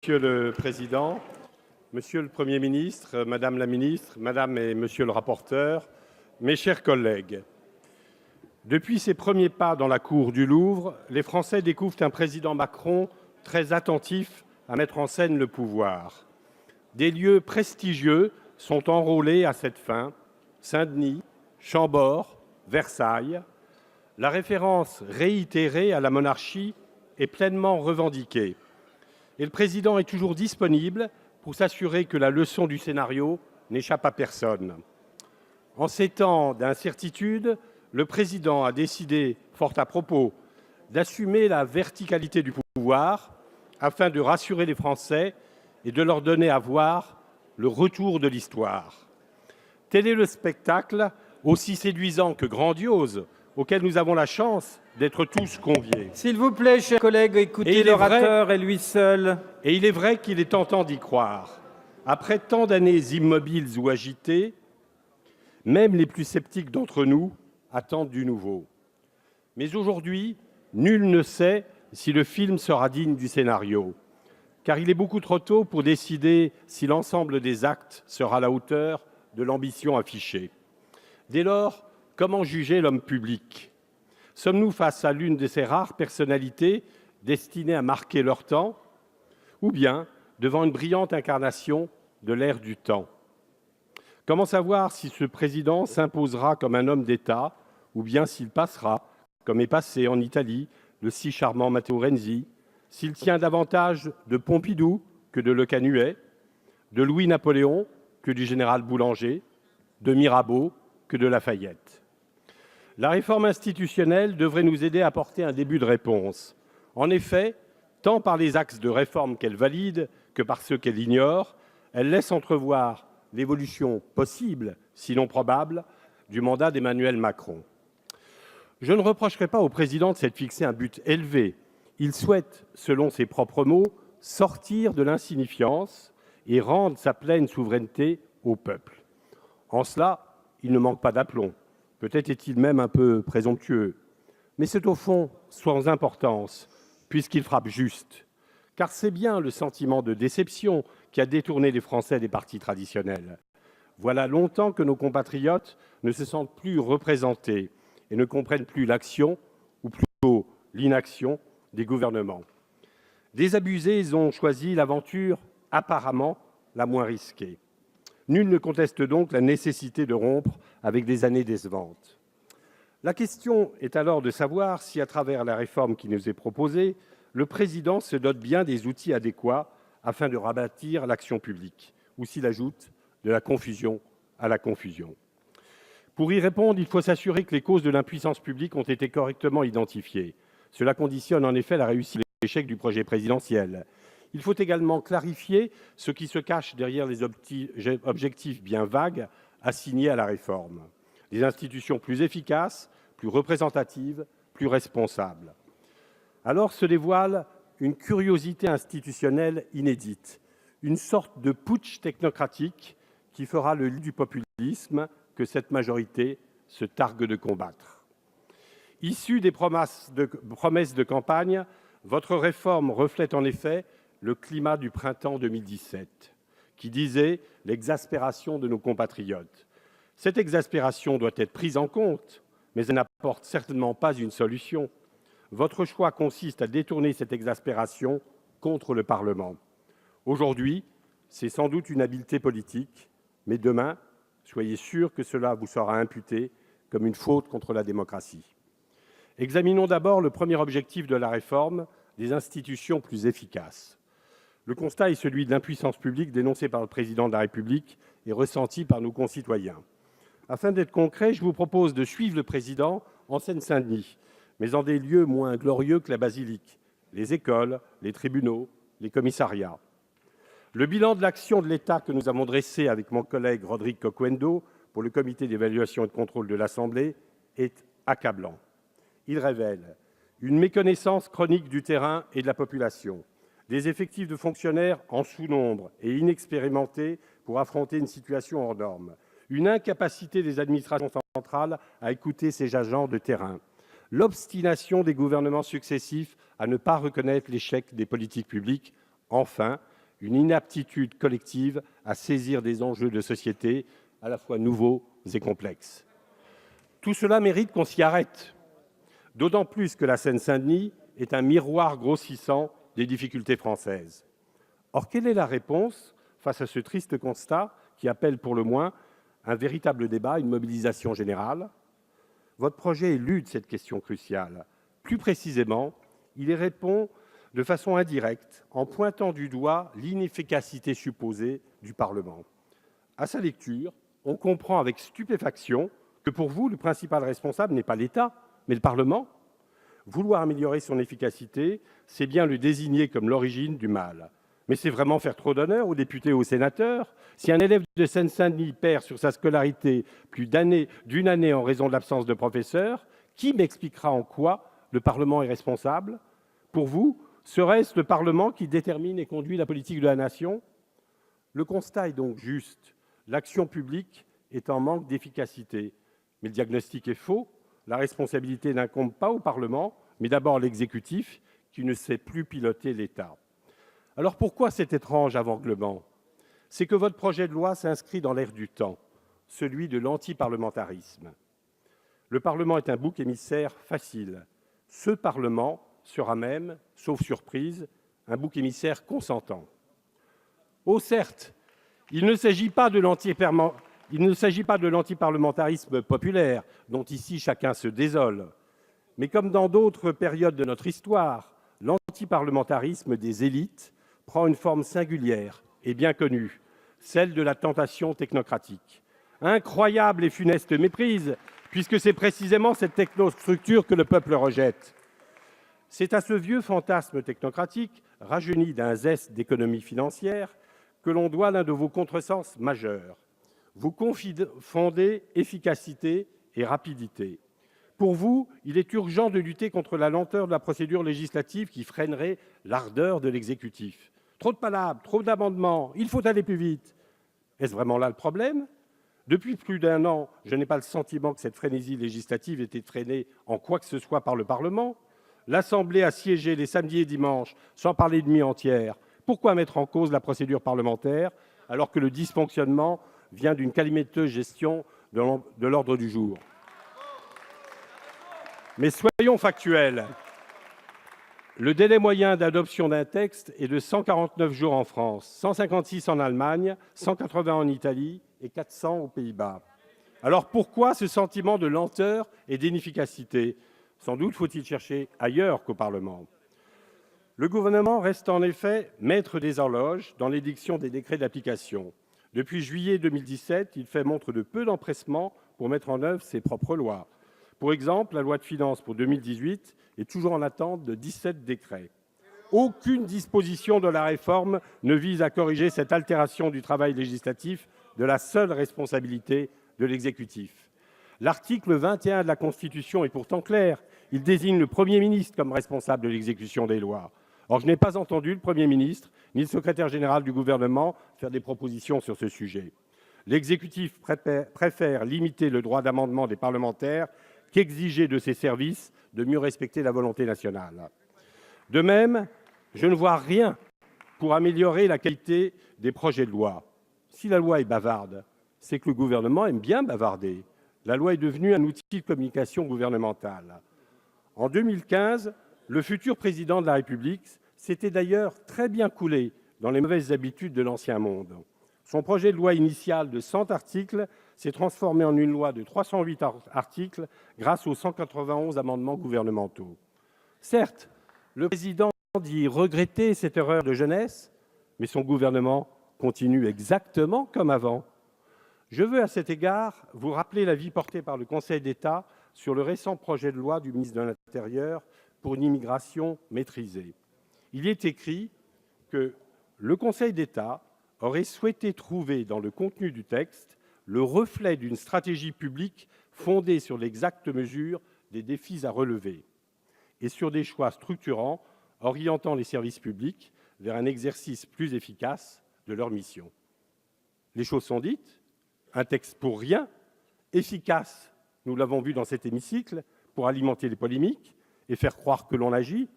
Monsieur le Président, Monsieur le Premier ministre, Madame la Ministre, Madame et Monsieur le rapporteur, mes chers collègues, depuis ses premiers pas dans la cour du Louvre, les Français découvrent un président Macron très attentif à mettre en scène le pouvoir. Des lieux prestigieux sont enrôlés à cette fin, Saint-Denis, Chambord, Versailles. La référence réitérée à la monarchie est pleinement revendiquée. Et le président est toujours disponible pour s'assurer que la leçon du scénario n'échappe à personne. En ces temps d'incertitude, le président a décidé, fort à propos, d'assumer la verticalité du pouvoir afin de rassurer les Français et de leur donner à voir le retour de l'histoire. Tel est le spectacle, aussi séduisant que grandiose, auquel nous avons la chance d'être tous conviés. S'il vous plaît, chers collègues, écoutez l'orateur et lui seul. Et il est vrai qu'il est tentant d'y croire. Après tant d'années immobiles ou agitées, même les plus sceptiques d'entre nous attendent du nouveau. Mais aujourd'hui, nul ne sait si le film sera digne du scénario, car il est beaucoup trop tôt pour décider si l'ensemble des actes sera à la hauteur de l'ambition affichée. Dès lors, comment juger l'homme public ? Sommes-nous face à l'une de ces rares personnalités destinées à marquer leur temps, ou bien devant une brillante incarnation de l'ère du temps ? Comment savoir si ce président s'imposera comme un homme d'État, ou bien s'il passera, comme est passé en Italie, le si charmant Matteo Renzi, s'il tient davantage de Pompidou que de Le Canuet, de Louis-Napoléon que du général Boulanger, de Mirabeau que de Lafayette. La réforme institutionnelle devrait nous aider à apporter un début de réponse. En effet, tant par les axes de réforme qu'elle valide que par ceux qu'elle ignore, elle laisse entrevoir l'évolution possible, sinon probable, du mandat d'Emmanuel Macron. Je ne reprocherai pas au président de s'être fixé un but élevé. Il souhaite, selon ses propres mots, sortir de l'insignifiance et rendre sa pleine souveraineté au peuple. En cela, il ne manque pas d'aplomb. Peut-être est-il même un peu présomptueux. Mais c'est au fond sans importance, puisqu'il frappe juste. Car c'est bien le sentiment de déception qui a détourné les Français des partis traditionnels. Voilà longtemps que nos compatriotes ne se sentent plus représentés et ne comprennent plus l'action, ou plutôt l'inaction, des gouvernements. Désabusés, ils ont choisi l'aventure apparemment la moins risquée. Nul ne conteste donc la nécessité de rompre avec des années décevantes. La question est alors de savoir si, à travers la réforme qui nous est proposée, le président se dote bien des outils adéquats afin de rebâtir l'action publique, ou s'il ajoute de la confusion à la confusion. Pour y répondre, il faut s'assurer que les causes de l'impuissance publique ont été correctement identifiées. Cela conditionne en effet la réussite et l'échec du projet présidentiel. Il faut également clarifier ce qui se cache derrière les objectifs bien vagues assignés à la réforme. Des institutions plus efficaces, plus représentatives, plus responsables. Alors se dévoile une curiosité institutionnelle inédite, une sorte de putsch technocratique qui fera le lit du populisme que cette majorité se targue de combattre. Issue des promesses de campagne, votre réforme reflète en effet le climat du printemps 2017, qui disait l'exaspération de nos compatriotes. Cette exaspération doit être prise en compte, mais elle n'apporte certainement pas une solution. Votre choix consiste à détourner cette exaspération contre le Parlement. Aujourd'hui, c'est sans doute une habileté politique, mais demain, soyez sûr que cela vous sera imputé comme une faute contre la démocratie. Examinons d'abord le premier objectif de la réforme, des institutions plus efficaces. Le constat est celui de l'impuissance publique dénoncée par le président de la République et ressentie par nos concitoyens. Afin d'être concret, je vous propose de suivre le président en Seine-Saint-Denis, mais en des lieux moins glorieux que la basilique, les écoles, les tribunaux, les commissariats. Le bilan de l'action de l'État que nous avons dressé avec mon collègue Rodrigue Coquendo pour le comité d'évaluation et de contrôle de l'Assemblée est accablant. Il révèle une méconnaissance chronique du terrain et de la population, des effectifs de fonctionnaires en sous-nombre et inexpérimentés pour affronter une situation hors norme, une incapacité des administrations centrales à écouter ces agents de terrain, l'obstination des gouvernements successifs à ne pas reconnaître l'échec des politiques publiques, enfin, une inaptitude collective à saisir des enjeux de société à la fois nouveaux et complexes. Tout cela mérite qu'on s'y arrête, d'autant plus que la Seine-Saint-Denis est un miroir grossissant des difficultés françaises. Or, quelle est la réponse face à ce triste constat qui appelle pour le moins un véritable débat, une mobilisation générale? Votre projet élude cette question cruciale. Plus précisément, il y répond de façon indirecte en pointant du doigt l'inefficacité supposée du Parlement. À sa lecture, on comprend avec stupéfaction que pour vous, le principal responsable n'est pas l'État, mais le Parlement. Vouloir améliorer son efficacité, c'est bien le désigner comme l'origine du mal. Mais c'est vraiment faire trop d'honneur aux députés et aux sénateurs. Si un élève de Seine-Saint-Denis perd sur sa scolarité plus d'une année en raison de l'absence de professeurs, qui m'expliquera en quoi le Parlement est responsable? Pour vous, serait-ce le Parlement qui détermine et conduit la politique de la nation? Le constat est donc juste. L'action publique est en manque d'efficacité. Mais le diagnostic est faux. La responsabilité n'incombe pas au Parlement, mais d'abord à l'exécutif qui ne sait plus piloter l'État. Alors pourquoi cet étrange aveuglement? C'est que votre projet de loi s'inscrit dans l'air du temps, celui de l'antiparlementarisme. Le Parlement est un bouc émissaire facile. Ce Parlement sera même, sauf surprise, un bouc émissaire consentant. Oh certes, il ne s'agit pas de l'antiparlementarisme populaire, dont ici chacun se désole. Mais comme dans d'autres périodes de notre histoire, l'antiparlementarisme des élites prend une forme singulière et bien connue, celle de la tentation technocratique. Incroyable et funeste méprise, puisque c'est précisément cette technostructure que le peuple rejette. C'est à ce vieux fantasme technocratique, rajeuni d'un zeste d'économie financière, que l'on doit l'un de vos contresens majeurs. Vous confondez efficacité et rapidité. Pour vous, il est urgent de lutter contre la lenteur de la procédure législative qui freinerait l'ardeur de l'exécutif. Trop de palabres, trop d'amendements, il faut aller plus vite. Est-ce vraiment là le problème? Depuis plus d'un an, je n'ai pas le sentiment que cette frénésie législative ait été freinée en quoi que ce soit par le Parlement. L'Assemblée a siégé les samedis et dimanches sans parler de nuit entière. Pourquoi mettre en cause la procédure parlementaire alors que le dysfonctionnement vient d'une calamiteuse gestion de l'ordre du jour? Mais soyons factuels. Le délai moyen d'adoption d'un texte est de 149 jours en France, 156 en Allemagne, 180 en Italie et 400 aux Pays-Bas. Alors pourquoi ce sentiment de lenteur et d'inefficacité? Sans doute faut-il chercher ailleurs qu'au Parlement. Le gouvernement reste en effet maître des horloges dans l'édiction des décrets d'application. Depuis juillet 2017, il fait montre de peu d'empressement pour mettre en œuvre ses propres lois. Pour exemple, la loi de finances pour 2018 est toujours en attente de 17 décrets. Aucune disposition de la réforme ne vise à corriger cette altération du travail législatif de la seule responsabilité de l'exécutif. L'article 21 de la Constitution est pourtant clair. Il désigne le Premier ministre comme responsable de l'exécution des lois. Or, je n'ai pas entendu le Premier ministre ni le secrétaire général du gouvernement faire des propositions sur ce sujet. L'exécutif préfère limiter le droit d'amendement des parlementaires qu'exiger de ses services de mieux respecter la volonté nationale. De même, je ne vois rien pour améliorer la qualité des projets de loi. Si la loi est bavarde, c'est que le gouvernement aime bien bavarder. La loi est devenue un outil de communication gouvernementale. En 2015, le futur président de la République s'était d'ailleurs très bien coulé dans les mauvaises habitudes de l'ancien monde. Son projet de loi initial de 100 articles s'est transformé en une loi de 308 articles grâce aux 191 amendements gouvernementaux. Certes, le président dit regretter cette erreur de jeunesse, mais son gouvernement continue exactement comme avant. Je veux à cet égard vous rappeler l'avis porté par le Conseil d'État sur le récent projet de loi du ministre de l'Intérieur pour une immigration maîtrisée. Il y est écrit que le Conseil d'État aurait souhaité trouver dans le contenu du texte le reflet d'une stratégie publique fondée sur l'exacte mesure des défis à relever et sur des choix structurants orientant les services publics vers un exercice plus efficace de leur mission. Les choses sont dites, un texte pour rien, efficace, nous l'avons vu dans cet hémicycle, pour alimenter les polémiques et faire croire que l'on agit,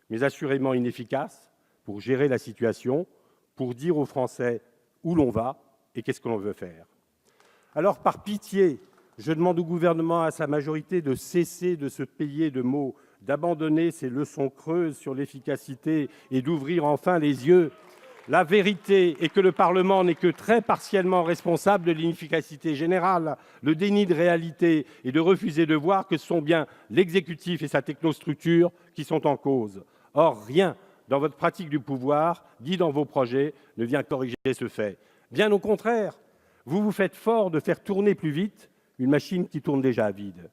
mais assurément inefficace pour gérer la situation, pour dire aux Français où l'on va et qu'est-ce que l'on veut faire. Alors, par pitié, je demande au gouvernement, à sa majorité, de cesser de se payer de mots, d'abandonner ces leçons creuses sur l'efficacité et d'ouvrir enfin les yeux. La vérité est que le Parlement n'est que très partiellement responsable de l'inefficacité générale, le déni de réalité et de refuser de voir que ce sont bien l'exécutif et sa technostructure qui sont en cause. Or, rien dans votre pratique du pouvoir, dit dans vos projets, ne vient corriger ce fait. Bien au contraire, vous vous faites fort de faire tourner plus vite une machine qui tourne déjà à vide.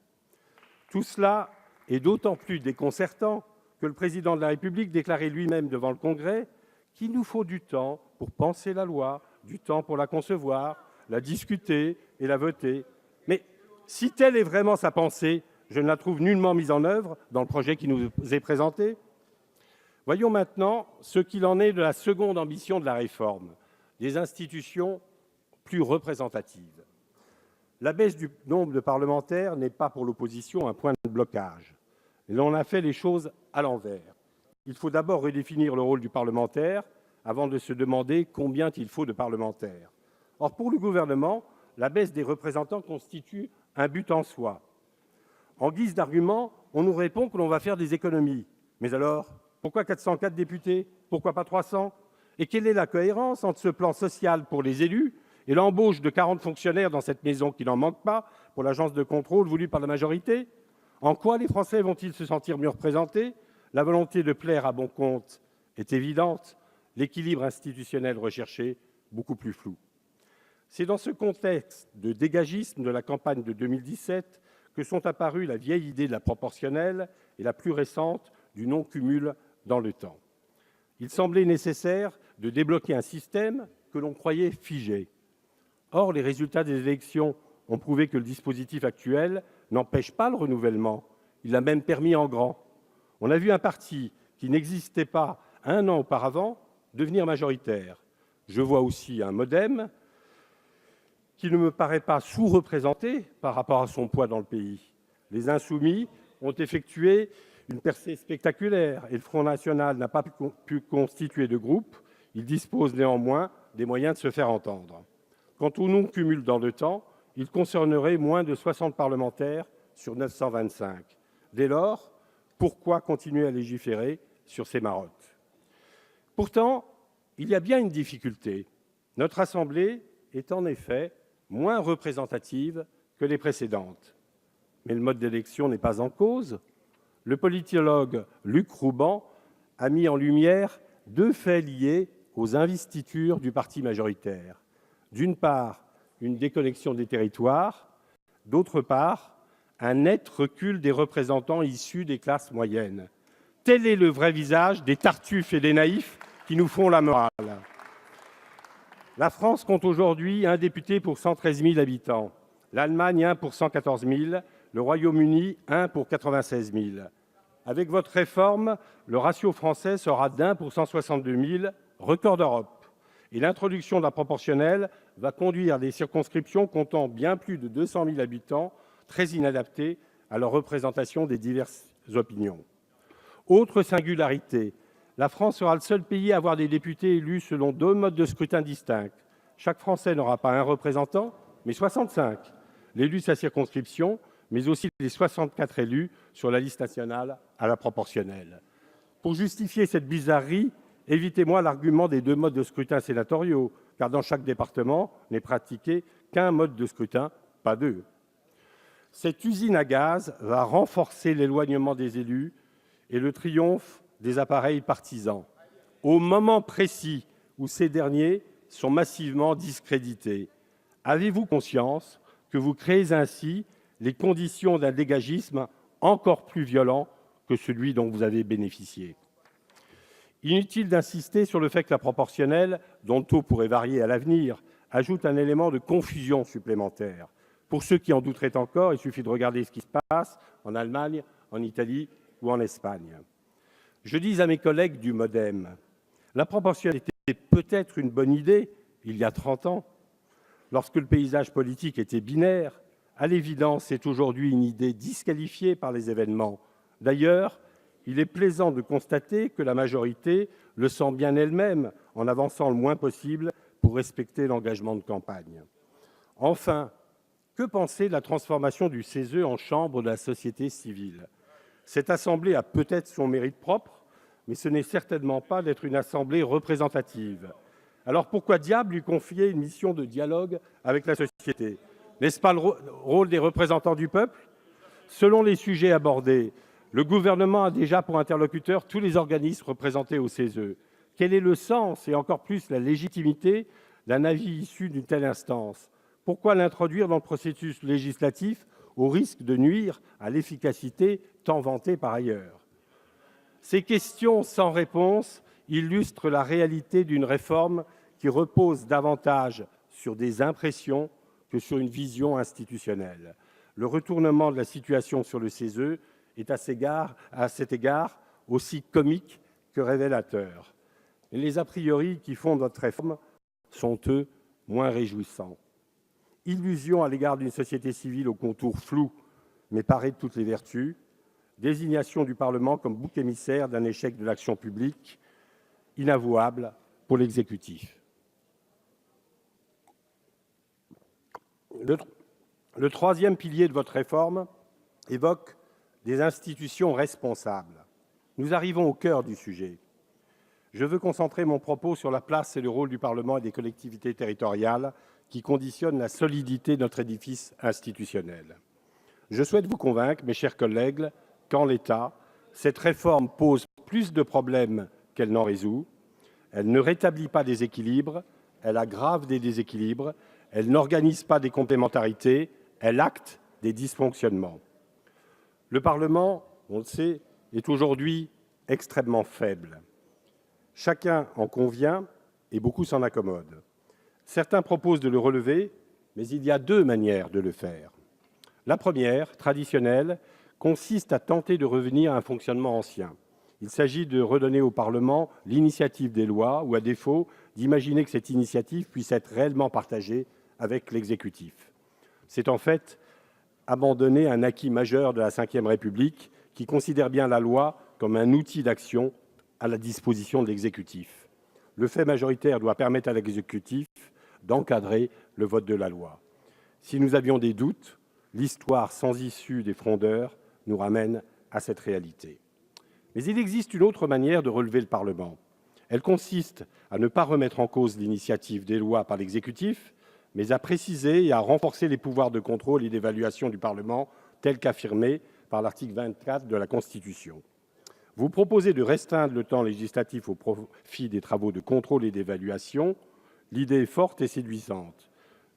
Tout cela est d'autant plus déconcertant que le président de la République déclarait lui-même devant le Congrès qu'il nous faut du temps pour penser la loi, du temps pour la concevoir, la discuter et la voter. Mais si telle est vraiment sa pensée, je ne la trouve nullement mise en œuvre dans le projet qui nous est présenté. Voyons maintenant ce qu'il en est de la seconde ambition de la réforme, des institutions plus représentatives. La baisse du nombre de parlementaires n'est pas pour l'opposition un point de blocage. L'on a fait les choses à l'envers. Il faut d'abord redéfinir le rôle du parlementaire avant de se demander combien il faut de parlementaires. Or, pour le gouvernement, la baisse des représentants constitue un but en soi. En guise d'argument, on nous répond que l'on va faire des économies. Mais alors, pourquoi 404 députés? Pourquoi pas 300? Et quelle est la cohérence entre ce plan social pour les élus et l'embauche de 40 fonctionnaires dans cette maison qui n'en manque pas pour l'agence de contrôle voulue par la majorité? En quoi les Français vont-ils se sentir mieux représentés? La volonté de plaire à bon compte est évidente, l'équilibre institutionnel recherché beaucoup plus flou. C'est dans ce contexte de dégagisme de la campagne de 2017 que sont apparues la vieille idée de la proportionnelle et la plus récente du non-cumul dans le temps. Il semblait nécessaire de débloquer un système que l'on croyait figé. Or, les résultats des élections ont prouvé que le dispositif actuel n'empêche pas le renouvellement. Il l'a même permis en grand. On a vu un parti qui n'existait pas un an auparavant devenir majoritaire. Je vois aussi un MoDem qui ne me paraît pas sous-représenté par rapport à son poids dans le pays. Les Insoumis ont effectué une percée spectaculaire et le Front national n'a pas pu constituer de groupe. Il dispose néanmoins des moyens de se faire entendre. Quant au non-cumul dans le temps, il concernerait moins de 60 parlementaires sur 925. Dès lors, pourquoi continuer à légiférer sur ces marottes? Pourtant, il y a bien une difficulté. Notre Assemblée est en effet moins représentative que les précédentes. Mais le mode d'élection n'est pas en cause. Le politologue Luc Rouban a mis en lumière deux faits liés aux investitures du parti majoritaire. D'une part, une déconnexion des territoires, d'autre part, un net recul des représentants issus des classes moyennes. Tel est le vrai visage des tartuffes et des naïfs qui nous font la morale. La France compte aujourd'hui un député pour 113 000 habitants, l'Allemagne 1 pour 114 000, le Royaume-Uni 1 pour 96 000. Avec votre réforme, le ratio français sera d'1 pour 162 000, record d'Europe. Et l'introduction de la proportionnelle va conduire des circonscriptions comptant bien plus de 200 000 habitants, très inadaptées à leur représentation des diverses opinions. Autre singularité, la France sera le seul pays à avoir des députés élus selon deux modes de scrutin distincts. Chaque Français n'aura pas un représentant, mais 65. L'élu de sa circonscription, mais aussi les 64 élus sur la liste nationale à la proportionnelle. Pour justifier cette bizarrerie, évitez-moi l'argument des deux modes de scrutin sénatoriaux, car dans chaque département n'est pratiqué qu'un mode de scrutin, pas deux. Cette usine à gaz va renforcer l'éloignement des élus et le triomphe des appareils partisans, au moment précis où ces derniers sont massivement discrédités. Avez-vous conscience que vous créez ainsi les conditions d'un dégagisme encore plus violent que celui dont vous avez bénéficié? Inutile d'insister sur le fait que la proportionnelle, dont le taux pourrait varier à l'avenir, ajoute un élément de confusion supplémentaire. Pour ceux qui en douteraient encore, il suffit de regarder ce qui se passe en Allemagne, en Italie ou en Espagne. Je dis à mes collègues du MoDem, la proportionnalité était peut-être une bonne idée il y a 30 ans, lorsque le paysage politique était binaire. À l'évidence, c'est aujourd'hui une idée disqualifiée par les événements. D'ailleurs, il est plaisant de constater que la majorité le sent bien elle-même en avançant le moins possible pour respecter l'engagement de campagne. Enfin, que penser de la transformation du CESE en chambre de la société civile ? Cette assemblée a peut-être son mérite propre, mais ce n'est certainement pas d'être une assemblée représentative. Alors pourquoi diable lui confier une mission de dialogue avec la société ? N'est-ce pas le rôle des représentants du peuple ? Selon les sujets abordés, le gouvernement a déjà pour interlocuteurs tous les organismes représentés au CESE. Quel est le sens et encore plus la légitimité d'un avis issu d'une telle instance ? Pourquoi l'introduire dans le processus législatif au risque de nuire à l'efficacité tant vantée par ailleurs ? Ces questions sans réponse illustrent la réalité d'une réforme qui repose davantage sur des impressions que sur une vision institutionnelle. Le retournement de la situation sur le CESE est à cet égard aussi comique que révélateur. Et les a priori qui fondent votre réforme sont, eux, moins réjouissants. Illusion à l'égard d'une société civile aux contours flous, mais parée de toutes les vertus. Désignation du Parlement comme bouc émissaire d'un échec de l'action publique inavouable pour l'exécutif. Le troisième pilier de votre réforme évoque des institutions responsables. Nous arrivons au cœur du sujet. Je veux concentrer mon propos sur la place et le rôle du Parlement et des collectivités territoriales qui conditionnent la solidité de notre édifice institutionnel. Je souhaite vous convaincre, mes chers collègues, qu'en l'état, cette réforme pose plus de problèmes qu'elle n'en résout. Elle ne rétablit pas des équilibres, elle aggrave des déséquilibres, elle n'organise pas des complémentarités, elle acte des dysfonctionnements. Le Parlement, on le sait, est aujourd'hui extrêmement faible. Chacun en convient et beaucoup s'en accommodent. Certains proposent de le relever, mais il y a deux manières de le faire. La première, traditionnelle, consiste à tenter de revenir à un fonctionnement ancien. Il s'agit de redonner au Parlement l'initiative des lois ou, à défaut, d'imaginer que cette initiative puisse être réellement partagée avec l'exécutif. C'est en fait abandonner un acquis majeur de la Ve République qui considère bien la loi comme un outil d'action à la disposition de l'exécutif. Le fait majoritaire doit permettre à l'exécutif d'encadrer le vote de la loi. Si nous avions des doutes, l'histoire sans issue des frondeurs nous ramène à cette réalité. Mais il existe une autre manière de relever le Parlement. Elle consiste à ne pas remettre en cause l'initiative des lois par l'exécutif, mais à préciser et à renforcer les pouvoirs de contrôle et d'évaluation du Parlement, tels qu'affirmés par l'article 24 de la Constitution. Vous proposez de restreindre le temps législatif au profit des travaux de contrôle et d'évaluation. L'idée est forte et séduisante.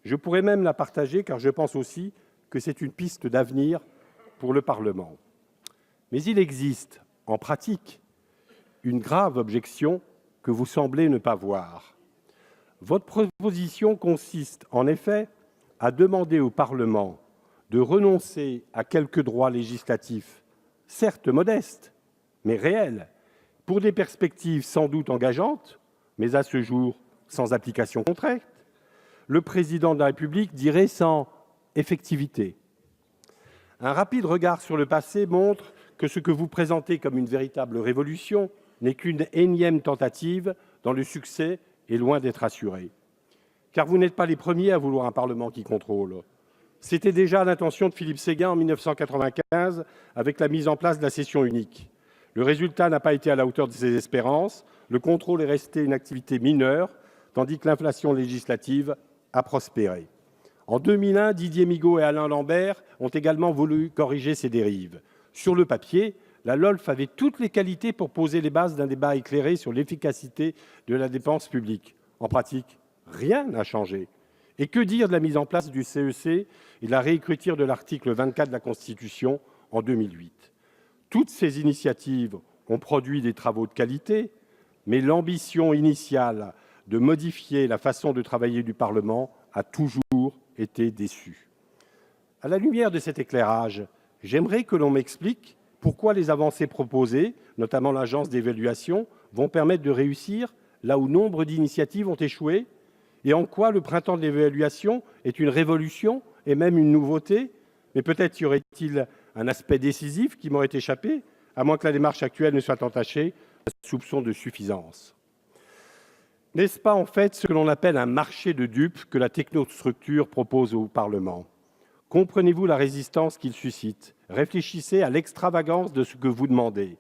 Je pourrais même la partager, car je pense aussi que c'est une piste d'avenir pour le Parlement. Mais il existe, en pratique, une grave objection que vous semblez ne pas voir. Votre proposition consiste, en effet, à demander au Parlement de renoncer à quelques droits législatifs, certes modestes, mais réels, pour des perspectives sans doute engageantes, mais à ce jour sans application concrète. Le président de la République dirait sans effectivité. Un rapide regard sur le passé montre que ce que vous présentez comme une véritable révolution n'est qu'une énième tentative dont le succès est loin d'être assuré. Car vous n'êtes pas les premiers à vouloir un Parlement qui contrôle. C'était déjà l'intention de Philippe Séguin en 1995 avec la mise en place de la session unique. Le résultat n'a pas été à la hauteur de ses espérances. Le contrôle est resté une activité mineure, tandis que l'inflation législative a prospéré. En 2001, Didier Migaud et Alain Lambert ont également voulu corriger ces dérives. Sur le papier, la LOLF avait toutes les qualités pour poser les bases d'un débat éclairé sur l'efficacité de la dépense publique. En pratique, rien n'a changé. Et que dire de la mise en place du CEC et de la réécriture de l'article 24 de la Constitution en 2008 ? Toutes ces initiatives ont produit des travaux de qualité, mais l'ambition initiale de modifier la façon de travailler du Parlement a toujours été déçue. À la lumière de cet éclairage, j'aimerais que l'on m'explique pourquoi les avancées proposées, notamment l'agence d'évaluation, vont permettre de réussir là où nombre d'initiatives ont échoué, et en quoi le printemps de l'évaluation est une révolution et même une nouveauté. Mais peut-être y aurait-il un aspect décisif qui m'aurait échappé, à moins que la démarche actuelle ne soit entachée soupçon de suffisance. N'est-ce pas en fait ce que l'on appelle un marché de dupes que la technostructure propose au Parlement? Comprenez-vous la résistance qu'il suscite? Réfléchissez à l'extravagance de ce que vous demandez.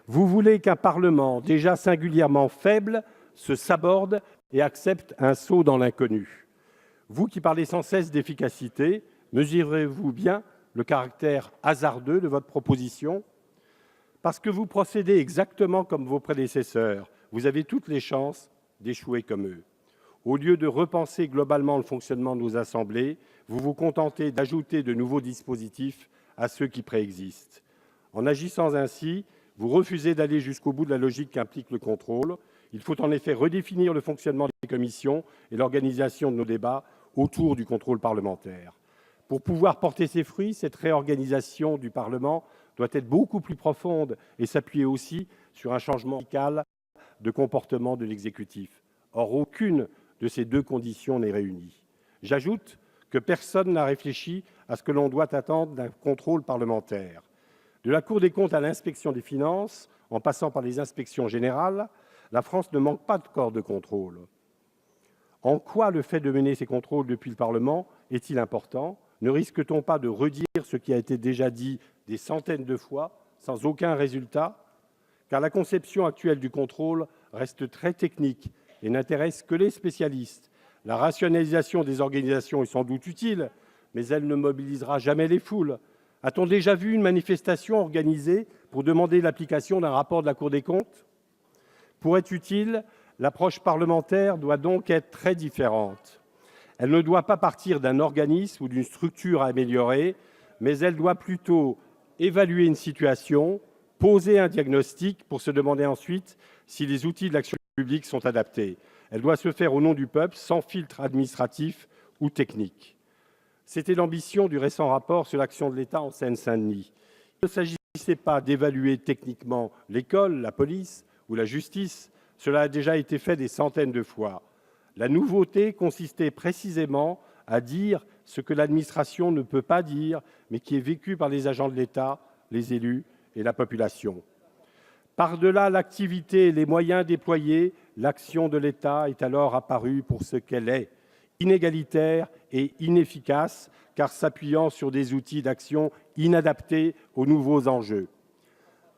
Vous voulez qu'un Parlement déjà singulièrement faible se saborde et accepte un saut dans l'inconnu. Vous qui parlez sans cesse d'efficacité, mesurez-vous bien le caractère hasardeux de votre proposition? Parce que vous procédez exactement comme vos prédécesseurs, vous avez toutes les chances d'échouer comme eux. Au lieu de repenser globalement le fonctionnement de nos assemblées, vous vous contentez d'ajouter de nouveaux dispositifs à ceux qui préexistent. En agissant ainsi, vous refusez d'aller jusqu'au bout de la logique qu'implique le contrôle. Il faut en effet redéfinir le fonctionnement des commissions et l'organisation de nos débats autour du contrôle parlementaire. Pour pouvoir porter ses fruits, cette réorganisation du Parlement doit être beaucoup plus profonde et s'appuyer aussi sur un changement radical de comportement de l'exécutif. Or, aucune de ces deux conditions n'est réunie. J'ajoute que personne n'a réfléchi à ce que l'on doit attendre d'un contrôle parlementaire. De la Cour des comptes à l'inspection des finances, en passant par les inspections générales, la France ne manque pas de corps de contrôle. En quoi le fait de mener ces contrôles depuis le Parlement est-il important? Ne risque-t-on pas de redire ce qui a été déjà dit des centaines de fois, sans aucun résultat? Car la conception actuelle du contrôle reste très technique et n'intéresse que les spécialistes. La rationalisation des organisations est sans doute utile, mais elle ne mobilisera jamais les foules. A-t-on déjà vu une manifestation organisée pour demander l'application d'un rapport de la Cour des comptes? Pour être utile, l'approche parlementaire doit donc être très différente. Elle ne doit pas partir d'un organisme ou d'une structure à améliorer, mais elle doit plutôt évaluer une situation, poser un diagnostic pour se demander ensuite si les outils de l'action publique sont adaptés. Elle doit se faire au nom du peuple, sans filtre administratif ou technique. C'était l'ambition du récent rapport sur l'action de l'État en Seine-Saint-Denis. Il ne s'agissait pas d'évaluer techniquement l'école, la police ou la justice. Cela a déjà été fait des centaines de fois. La nouveauté consistait précisément à dire ce que l'administration ne peut pas dire, mais qui est vécu par les agents de l'État, les élus et la population. Par-delà l'activité et les moyens déployés, l'action de l'État est alors apparue pour ce qu'elle est, inégalitaire et inefficace, car s'appuyant sur des outils d'action inadaptés aux nouveaux enjeux.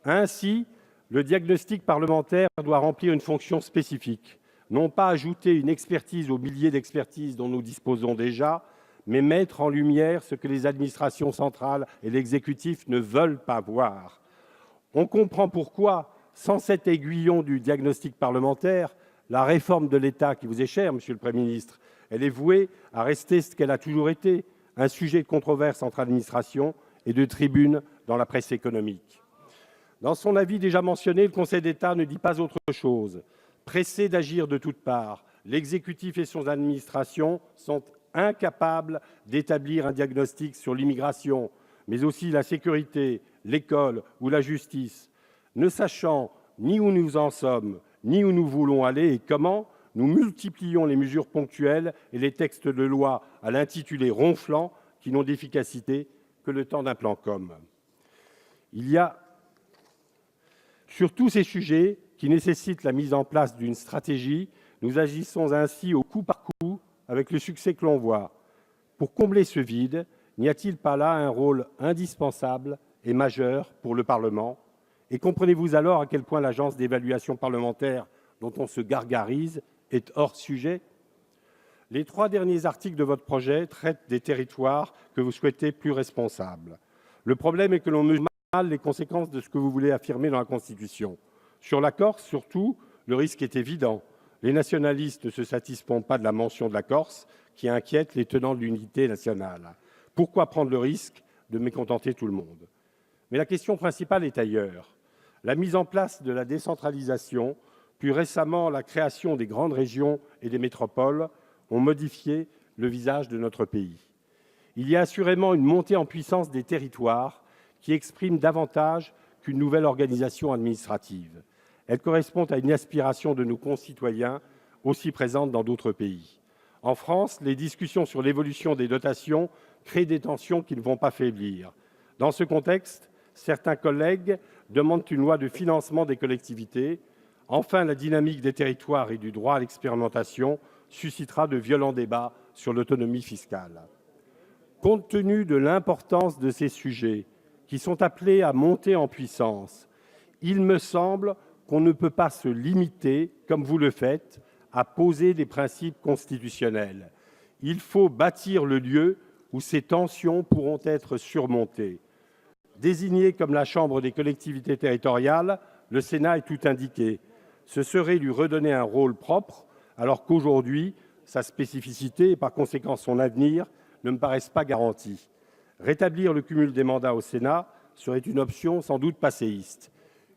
Ainsi, le diagnostic parlementaire doit remplir une fonction spécifique, non pas ajouter une expertise aux milliers d'expertises dont nous disposons déjà, mais mettre en lumière ce que les administrations centrales et l'exécutif ne veulent pas voir. On comprend pourquoi, sans cet aiguillon du diagnostic parlementaire, la réforme de l'État qui vous est chère, Monsieur le Premier ministre, elle est vouée à rester ce qu'elle a toujours été, un sujet de controverse entre administrations et de tribune dans la presse économique. Dans son avis déjà mentionné, le Conseil d'État ne dit pas autre chose. Pressé d'agir de toutes parts, l'exécutif et son administration sont incapables d'établir un diagnostic sur l'immigration, mais aussi la sécurité, l'école ou la justice. Ne sachant ni où nous en sommes, ni où nous voulons aller et comment, nous multiplions les mesures ponctuelles et les textes de loi à l'intitulé ronflant qui n'ont d'efficacité que le temps d'un plan com. Il y a sur tous ces sujets qui nécessitent la mise en place d'une stratégie, nous agissons ainsi au coup par coup avec le succès que l'on voit. Pour combler ce vide, n'y a-t-il pas là un rôle indispensable et majeur pour le Parlement? Et comprenez-vous alors à quel point l'agence d'évaluation parlementaire dont on se gargarise est hors sujet? Les 3 derniers articles de votre projet traitent des territoires que vous souhaitez plus responsables. Le problème est que l'on mesure mal les conséquences de ce que vous voulez affirmer dans la Constitution. Sur la Corse, surtout, le risque est évident. Les nationalistes ne se satisfont pas de la mention de la Corse qui inquiète les tenants de l'unité nationale. Pourquoi prendre le risque de mécontenter tout le monde? Mais la question principale est ailleurs. La mise en place de la décentralisation, puis récemment la création des grandes régions et des métropoles ont modifié le visage de notre pays. Il y a assurément une montée en puissance des territoires qui exprime davantage qu'une nouvelle organisation administrative. Elle correspond à une aspiration de nos concitoyens aussi présente dans d'autres pays. En France, les discussions sur l'évolution des dotations créent des tensions qui ne vont pas faiblir. Dans ce contexte, certains collègues demandent une loi de financement des collectivités, Enfin, la dynamique des territoires et du droit à l'expérimentation suscitera de violents débats sur l'autonomie fiscale. Compte tenu de l'importance de ces sujets, qui sont appelés à monter en puissance, il me semble qu'on ne peut pas se limiter, comme vous le faites, à poser des principes constitutionnels. Il faut bâtir le lieu où ces tensions pourront être surmontées. Désigné comme la Chambre des collectivités territoriales, le Sénat est tout indiqué. Ce serait lui redonner un rôle propre, alors qu'aujourd'hui, sa spécificité et par conséquent son avenir ne me paraissent pas garantis. Rétablir le cumul des mandats au Sénat serait une option sans doute passéiste.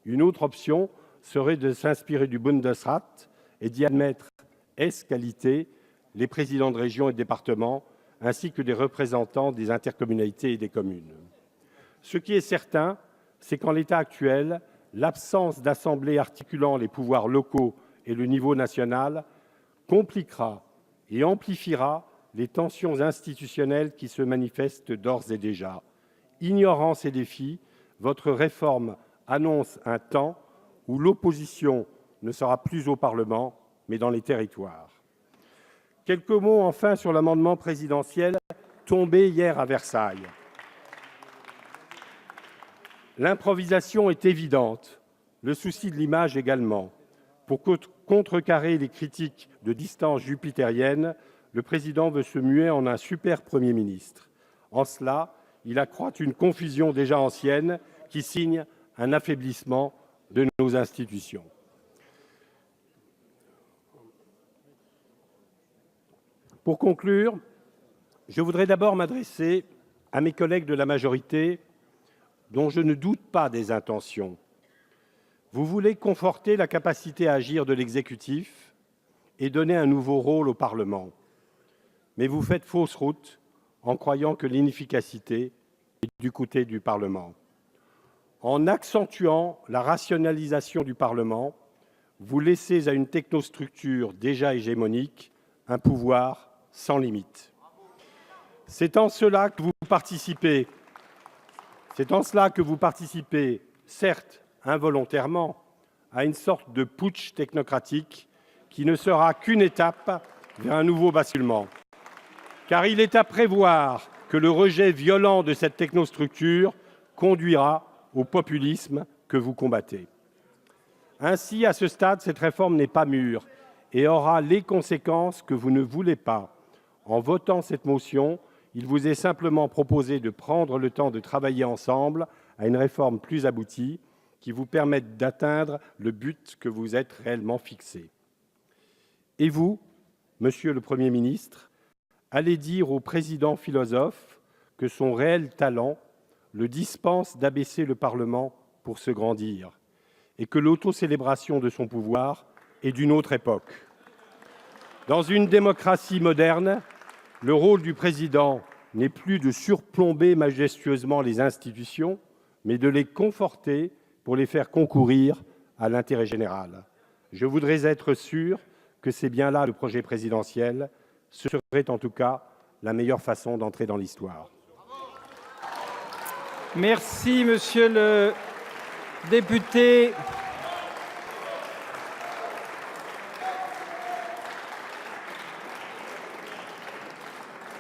Une autre option serait de s'inspirer du Bundesrat et d'y admettre ès qualité les présidents de régions et de départements, ainsi que des représentants des intercommunalités et des communes. Ce qui est certain, c'est qu'en l'état actuel, l'absence d'assemblée articulant les pouvoirs locaux et le niveau national compliquera et amplifiera les tensions institutionnelles qui se manifestent d'ores et déjà. Ignorant ces défis, votre réforme annonce un temps où l'opposition ne sera plus au Parlement, mais dans les territoires. Quelques mots enfin sur l'amendement présidentiel tombé hier à Versailles. L'improvisation est évidente, le souci de l'image également. Pour contrecarrer les critiques de distance jupitérienne, le président veut se muer en un super Premier ministre. En cela, il accroît une confusion déjà ancienne qui signe un affaiblissement de nos institutions. Pour conclure, je voudrais d'abord m'adresser à mes collègues de la majorité, dont je ne doute pas des intentions. Vous voulez conforter la capacité à agir de l'exécutif et donner un nouveau rôle au Parlement. Mais vous faites fausse route en croyant que l'inefficacité est du côté du Parlement. En accentuant la rationalisation du Parlement, vous laissez à une technostructure déjà hégémonique un pouvoir sans limite. C'est en cela que vous participez, certes involontairement, à une sorte de putsch technocratique qui ne sera qu'une étape vers un nouveau basculement. Car il est à prévoir que le rejet violent de cette technostructure conduira au populisme que vous combattez. Ainsi, à ce stade, cette réforme n'est pas mûre et aura les conséquences que vous ne voulez pas. En votant cette motion, il vous est simplement proposé de prendre le temps de travailler ensemble à une réforme plus aboutie qui vous permette d'atteindre le but que vous êtes réellement fixé. Et vous, Monsieur le Premier ministre, allez dire au président philosophe que son réel talent le dispense d'abaisser le Parlement pour se grandir et que l'autocélébration de son pouvoir est d'une autre époque. Dans une démocratie moderne, le rôle du président n'est plus de surplomber majestueusement les institutions, mais de les conforter pour les faire concourir à l'intérêt général. Je voudrais être sûr que c'est bien là le projet présidentiel. Ce serait en tout cas la meilleure façon d'entrer dans l'histoire. Merci, monsieur le député.